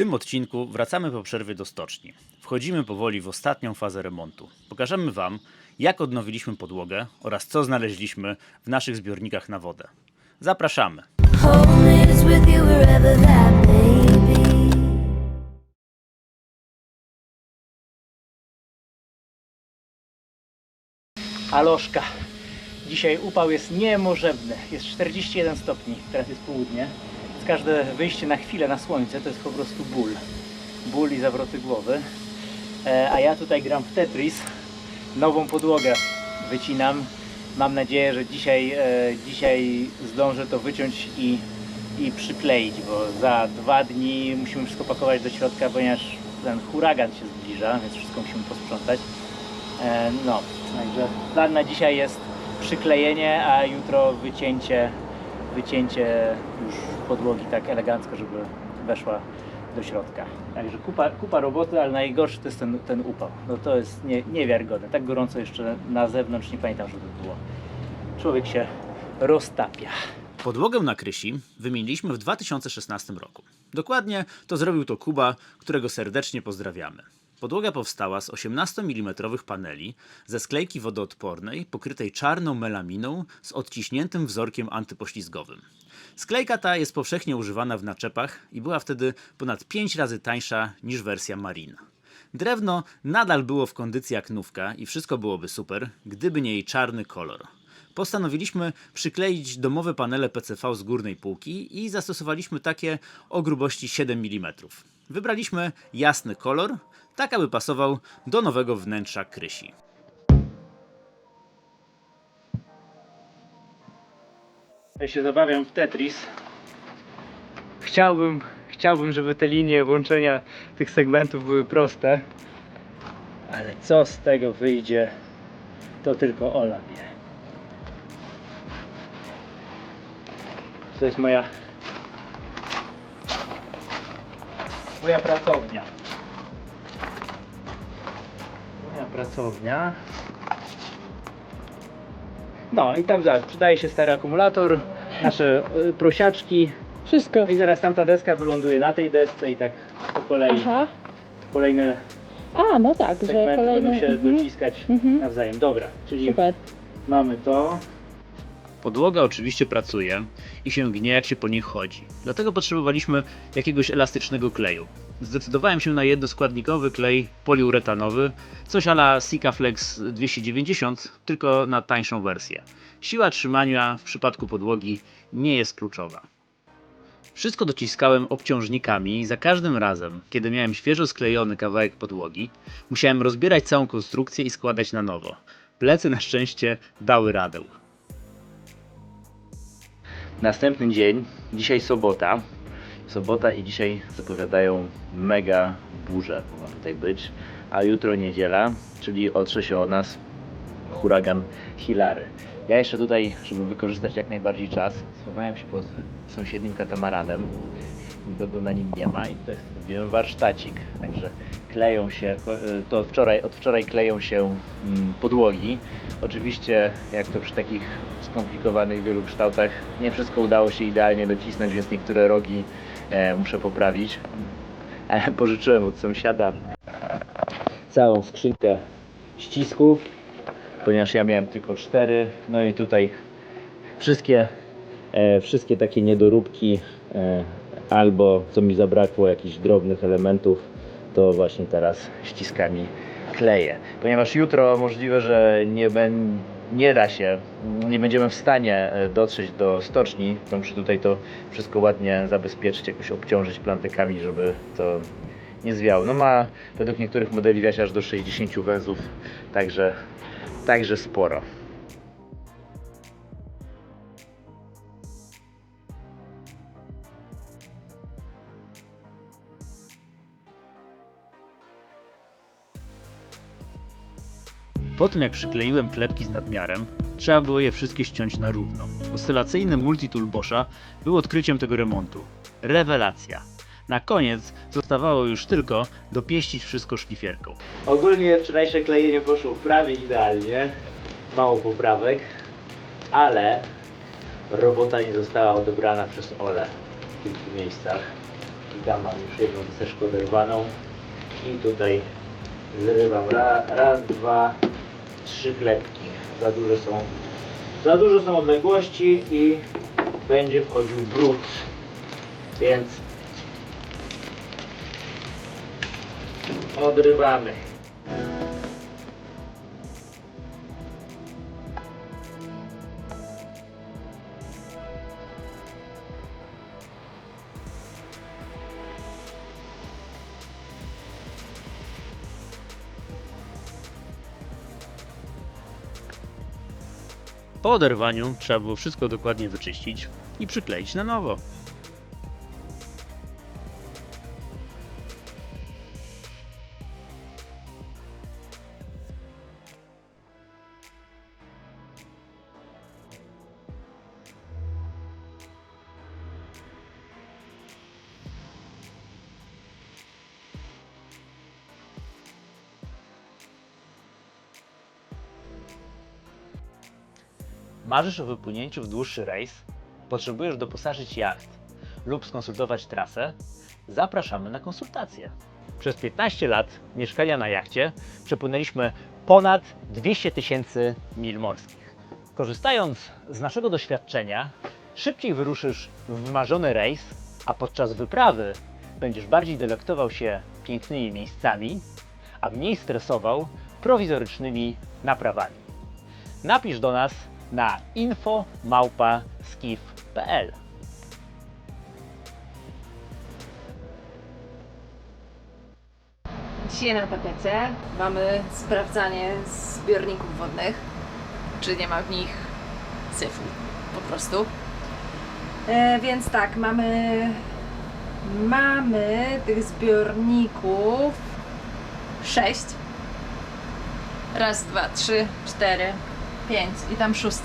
tym odcinku wracamy po przerwie do stoczni. Wchodzimy powoli w ostatnią fazę remontu. Pokażemy Wam, jak odnowiliśmy podłogę oraz co znaleźliśmy w naszych zbiornikach na wodę. Zapraszamy! Home is with you wherever that may be. Aloszka. Dzisiaj upał jest niemożebny. Jest 41 stopni, teraz jest południe. Więc każde wyjście na chwilę na słońce to jest po prostu ból. Ból i zawroty głowy. A ja tutaj gram w Tetris. Nową podłogę wycinam. Mam nadzieję, że dzisiaj zdążę to wyciąć i przykleić, bo za 2 dni musimy wszystko pakować do środka, ponieważ ten huragan się zbliża, więc wszystko musimy posprzątać. No, także plan na dzisiaj jest przyklejenie, a jutro wycięcie już podłogi tak elegancko, żeby weszła do środka. Także kupa roboty, ale najgorszy to jest ten upał. No to jest niewiarygodne. Tak gorąco jeszcze na zewnątrz nie pamiętam, żeby było. Człowiek się roztapia. Podłogę na Krysi wymieniliśmy w 2016 roku. Dokładnie to zrobił to Kuba, którego serdecznie pozdrawiamy. Podłoga powstała z 18 mm paneli ze sklejki wodoodpornej pokrytej czarną melaminą z odciśniętym wzorkiem antypoślizgowym. Sklejka ta jest powszechnie używana w naczepach i była wtedy ponad 5 razy tańsza niż wersja Marina. Drewno nadal było w kondycji jak nówka i wszystko byłoby super, gdyby nie jej czarny kolor. Postanowiliśmy przykleić domowe panele PCV z górnej półki i zastosowaliśmy takie o grubości 7 mm. Wybraliśmy jasny kolor, tak aby pasował do nowego wnętrza Krysi. Ja się zabawiam w Tetris. Chciałbym, żeby te linie łączenia tych segmentów były proste. Ale co z tego wyjdzie, to tylko Ola wie. To jest moja pracownia. No i tam zaraz przydaje się stary akumulator, nasze prosiaczki, Wszystko. i zaraz tamta deska wyląduje na tej desce i tak po kolei Aha. kolejne A, no tak, że segmenty kolejne. będą się dociskać Mhm. nawzajem. Dobra, czyli Super. mamy to. Podłoga oczywiście pracuje i się gnie, jak się po niej chodzi. Dlatego potrzebowaliśmy jakiegoś elastycznego kleju. Zdecydowałem się na jednoskładnikowy klej poliuretanowy, coś a la Sikaflex 290, tylko na tańszą wersję. Siła trzymania w przypadku podłogi nie jest kluczowa. Wszystko dociskałem obciążnikami i za każdym razem, kiedy miałem świeżo sklejony kawałek podłogi, musiałem rozbierać całą konstrukcję i składać na nowo. Plecy na szczęście dały radę. Następny dzień, dzisiaj sobota. Sobota i dzisiaj zapowiadają mega burze, ma tutaj być, a jutro niedziela, czyli otrze się o nas huragan Hilary. Ja jeszcze tutaj, żeby wykorzystać jak najbardziej czas, schowałem się pod sąsiednim katamaranem. Nikogo na nim nie ma i to jest warsztacik, także kleją się, to od wczoraj kleją się podłogi. Oczywiście, jak to przy takich skomplikowanych wielu kształtach, nie wszystko udało się idealnie docisnąć, więc niektóre rogi muszę poprawić. Ale pożyczyłem od sąsiada całą skrzynkę ścisków, ponieważ ja miałem tylko 4. No i tutaj wszystkie takie niedoróbki albo co mi zabrakło jakichś drobnych elementów, to właśnie teraz ściskami kleję. Ponieważ jutro możliwe, że nie da się, nie będziemy w stanie dotrzeć do stoczni, to muszę tutaj to wszystko ładnie zabezpieczyć, jakoś obciążyć plantykami, żeby to nie zwiało. No ma według niektórych modeli wiać aż do 60 węzłów, także sporo. Po tym jak przykleiłem klepki z nadmiarem, trzeba było je wszystkie ściąć na równo. Oscylacyjny multitool Boscha był odkryciem tego remontu. Rewelacja! Na koniec zostawało już tylko dopieścić wszystko szlifierką. Ogólnie wczorajsze klejenie poszło prawie idealnie. Mało poprawek, ale robota nie została odebrana przez Olę w kilku miejscach. I tam mam już jedną deseczkę oderwaną. I tutaj zrywam raz, dwa, trzy klepki. Za duże są odległości i będzie wchodził brud. Więc odrywamy. Po oderwaniu trzeba było wszystko dokładnie wyczyścić i przykleić na nowo. Marzysz o wypłynięciu w dłuższy rejs? Potrzebujesz doposażyć jacht lub skonsultować trasę? Zapraszamy na konsultacje. Przez 15 lat mieszkania na jachcie przepłynęliśmy ponad 200 000 mil morskich. Korzystając z naszego doświadczenia, szybciej wyruszysz w wymarzony rejs, a podczas wyprawy będziesz bardziej delektował się pięknymi miejscami, a mniej stresował prowizorycznymi naprawami. Napisz do nas na info@skiff.pl. Dzisiaj na tapecie mamy sprawdzanie zbiorników wodnych, czy nie ma w nich syfu, po prostu. Więc tak, mamy tych zbiorników 6. Raz, dwa, trzy, 4, 5 i tam 6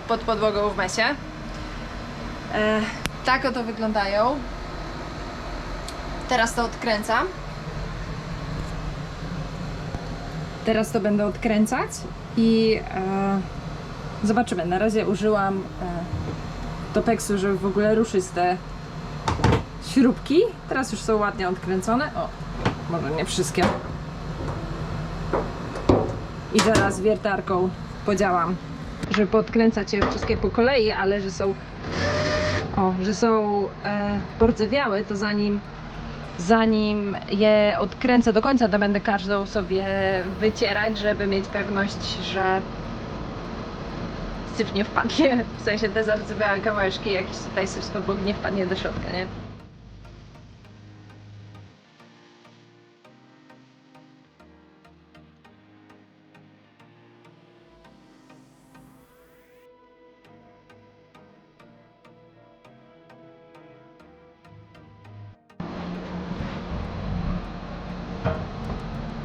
pod podłogą w mesie. Tak oto wyglądają. Teraz to odkręcam. Teraz to będę odkręcać i zobaczymy. Na razie użyłam Topexu, żeby w ogóle ruszyć te śrubki. Teraz już są ładnie odkręcone. O, może nie wszystkie. I zaraz wiertarką podziałam, żeby podkręcać je wszystkie po kolei, ale że są pordzewiałe, to zanim je odkręcę do końca, to będę każdą sobie wycierać, żeby mieć pewność, że syf nie wpadnie, w sensie te zardzewiałe kawałeczki, jakiś tutaj syf z podłogi nie wpadnie do środka, nie?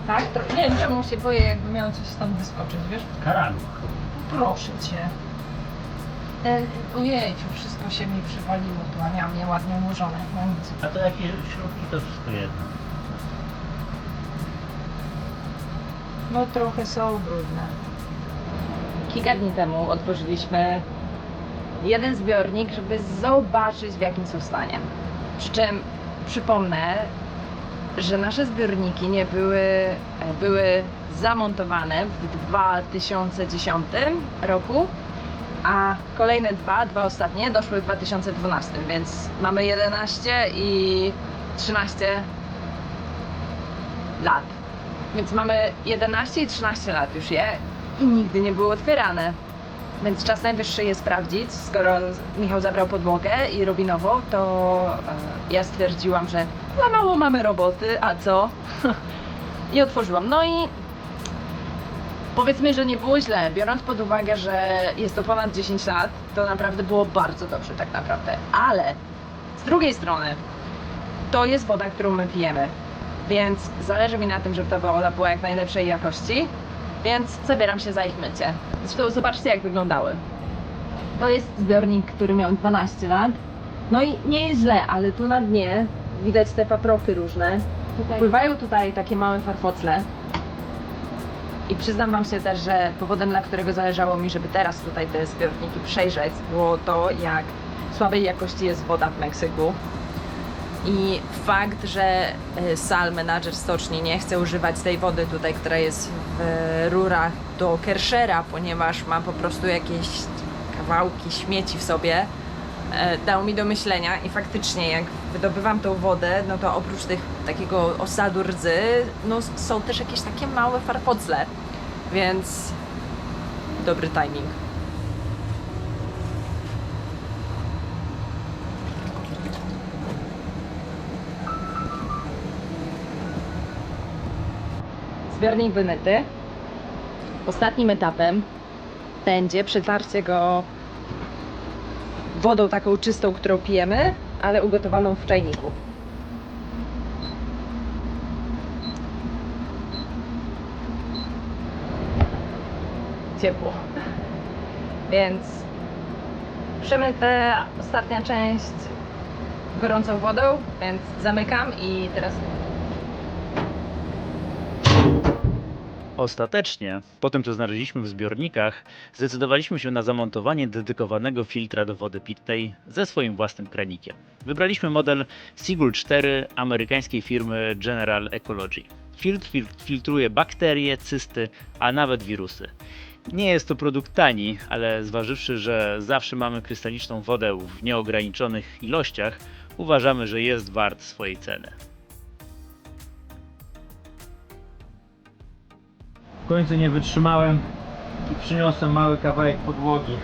Tak? To nie wiem, czemu się boję, jakby miało coś stąd wyskoczyć, wiesz? Karaluch. Proszę cię. Ojej, wszystko się mi przywaliło tu, a miałam je ładnie ułożone. No nic. A to jakie śrubki to wszystko jedno? No trochę są brudne. Kilka dni temu otworzyliśmy jeden zbiornik, żeby zobaczyć, w jakim są stanie. Przy czym przypomnę, że nasze zbiorniki nie były zamontowane w 2010 roku, a kolejne dwa ostatnie doszły w 2012, więc mamy 11 i 13 lat. Więc mamy 11 i 13 lat już je i nigdy nie były otwierane. Więc czas najwyższy je sprawdzić. Skoro Michał zabrał podłogę i robi nową, to ja stwierdziłam, że za mało mamy roboty, a co? I otworzyłam. No i powiedzmy, że nie było źle. Biorąc pod uwagę, że jest to ponad 10 lat, to naprawdę było bardzo dobrze tak naprawdę. Ale z drugiej strony to jest woda, którą my pijemy. Więc zależy mi na tym, żeby ta woda była jak najlepszej jakości. Więc zabieram się za ich mycie. Zresztą zobaczcie, jak wyglądały. To jest zbiornik, który miał 12 lat. No i nie jest źle, ale tu na dnie widać te paprochy różne. Pływają tutaj takie małe farfocle. I przyznam wam się też, że powodem, dla którego zależało mi, żeby teraz tutaj te zbiorniki przejrzeć, było to, jak słabej jakości jest woda w Meksyku. I fakt, że Sal, menadżer stoczni, nie chce używać tej wody tutaj, która jest w rurach do Kershera, ponieważ ma po prostu jakieś kawałki śmieci w sobie, dał mi do myślenia i faktycznie jak wydobywam tą wodę, no to oprócz takiego osadu rdzy, no są też jakieś takie małe farfocle, więc dobry timing. Zbiornik wymyty. Ostatnim etapem będzie przetarcie go wodą taką czystą, którą pijemy, ale ugotowaną w czajniku. Ciepło. Więc przemyte ostatnia część gorącą wodą, więc zamykam i teraz Ostatecznie, po tym co znaleźliśmy w zbiornikach, zdecydowaliśmy się na zamontowanie dedykowanego filtra do wody pitnej ze swoim własnym kranikiem. Wybraliśmy model Seagull 4 amerykańskiej firmy General Ecology. Filtr filtruje bakterie, cysty, a nawet wirusy. Nie jest to produkt tani, ale zważywszy, że zawsze mamy krystaliczną wodę w nieograniczonych ilościach, uważamy, że jest wart swojej ceny. W końcu nie wytrzymałem i przyniosłem mały kawałek podłogi.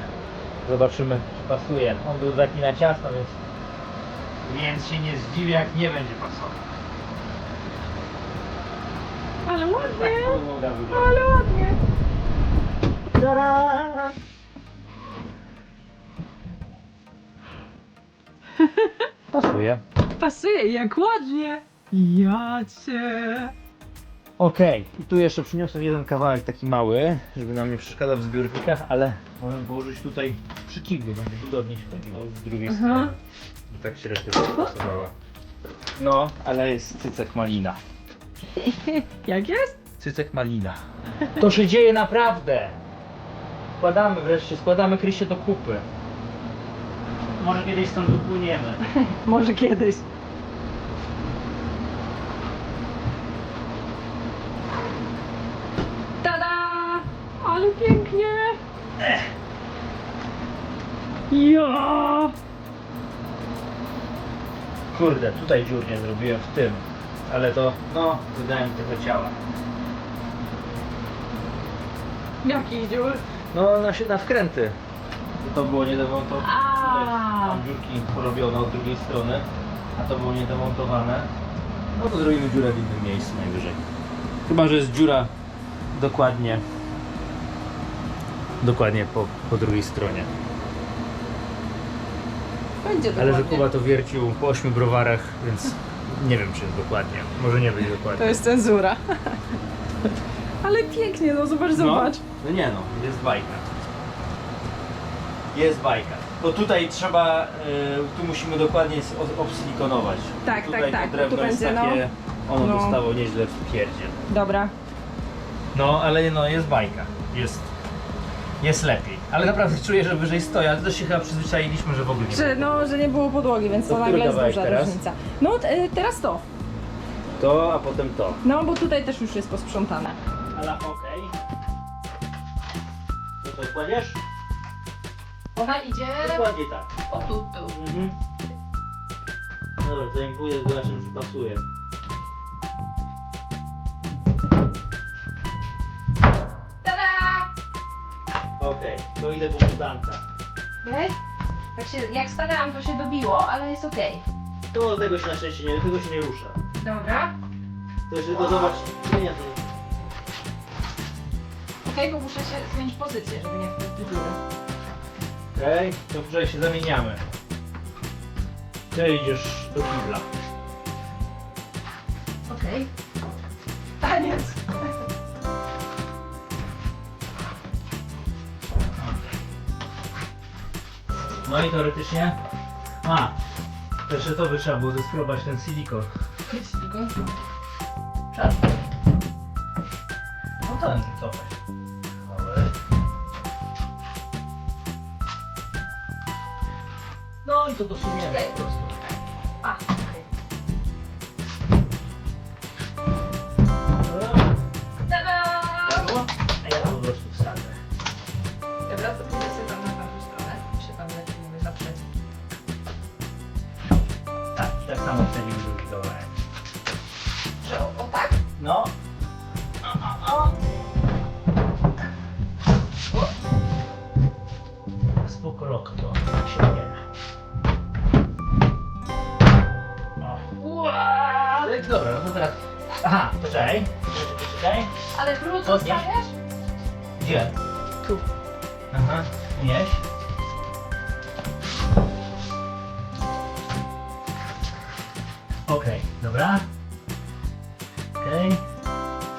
Zobaczymy, czy pasuje. On był taki na ciasno, więc się nie zdziwię, jak nie będzie pasował. ale ładnie, Tak podłoga wygląda. ale ładnie. Tada! Pasuje. Pasuje, jak ładnie. Ja cię. Okej, i tu jeszcze przyniosłem jeden kawałek taki mały, żeby nam nie przeszkadzał w zbiornikach, ale możemy położyć tutaj przeciwnie, będzie wygodniej się chodziło z drugiej strony. I tak średnio pasowała. No, ale jest cycek malina. Jak jest? Cycek malina. To się dzieje naprawdę! Składamy Krysie do kupy. Może kiedyś stąd wypłyniemy. Może kiedyś. Tada! Ale pięknie! Ja! Kurde, tutaj dziur nie zrobiłem w tym, ale to, no, wydałem trochę ciała. Jaki dziur? No, na wkręty. To było niedemontowane. Tam dziurki porobione od drugiej strony, a to było niedemontowane. No to zrobimy dziurę w innym miejscu najwyżej. Chyba, że jest dziura dokładnie po drugiej stronie. Będzie Ale że dokładnie. Kuba to wiercił po 8 browarach, więc nie wiem, czy jest dokładnie. Może nie być dokładnie. To jest cenzura. Ale pięknie, no zobacz. No nie no, jest bajka. Jest bajka. Bo tutaj trzeba, tu musimy dokładnie obsilikonować. Tak, tutaj tak, to tak, drewno tu jest będzie, takie, ono no. dostało nieźle w pierdziel. Dobra. No, ale no jest bajka. Jest lepiej. Ale naprawdę czuję, że wyżej stoi, ale też się chyba przyzwyczailiśmy, że w ogóle nie Że, było. no, że nie było podłogi, więc to To który nagle jest kawałek duża teraz? różnica. No, teraz to. To, a potem to. No, bo tutaj też już jest posprzątane. Ale okej. To co, kładziesz? Ona idzie Dokładnie tak. o tu. Mhm. Dobra, zajmuję, zobaczymy, czy pasuje. Tada! Okej, to idę po budanka. Okej? Tak się, jak stanęłam, to się dobiło, ale jest okej. To do tego się na szczęście nie, tego się nie rusza. Dobra. To jeszcze tylko zobacz. Nie, to... Okej, bo muszę się zmienić pozycję, żeby nie wpaść do dziury. Okej, to wczoraj się zamieniamy. Ty idziesz do kibla. Okej. Taniec. No i teoretycznie... A! Jeszcze to by trzeba było zeskrobać ten silikon. Czas. No to cofaj. Dobra. No i to dosuniemy po prostu. A, okej. dobra, no to teraz... Aha, poczekaj. Ale brud Podnieś. zostawiasz? Gdzie? Tu. Aha, nieś. Okej, dobra. Okej,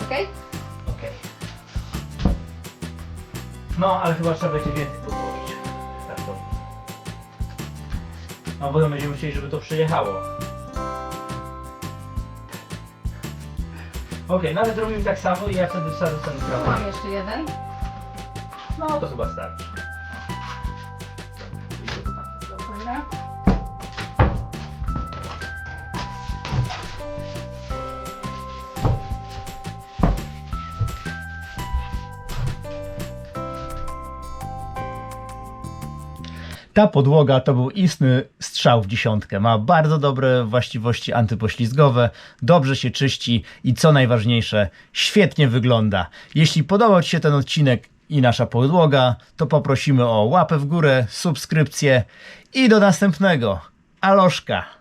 Okej? okej. No, ale chyba trzeba będzie więcej podłożyć. Tak to. No, bo będziemy chcieli, żeby to przyjechało. Okej, nawet zrobimy tak samo i ja wtedy wsadzę ten Tu mikrofon. mam jeszcze jeden. No, to chyba starczy. Dobra. Ta podłoga to był istny strzał w dziesiątkę. Ma bardzo dobre właściwości antypoślizgowe, dobrze się czyści i co najważniejsze, świetnie wygląda. Jeśli podobał Ci się ten odcinek i nasza podłoga, to poprosimy o łapę w górę, subskrypcję i do następnego. Aloszka!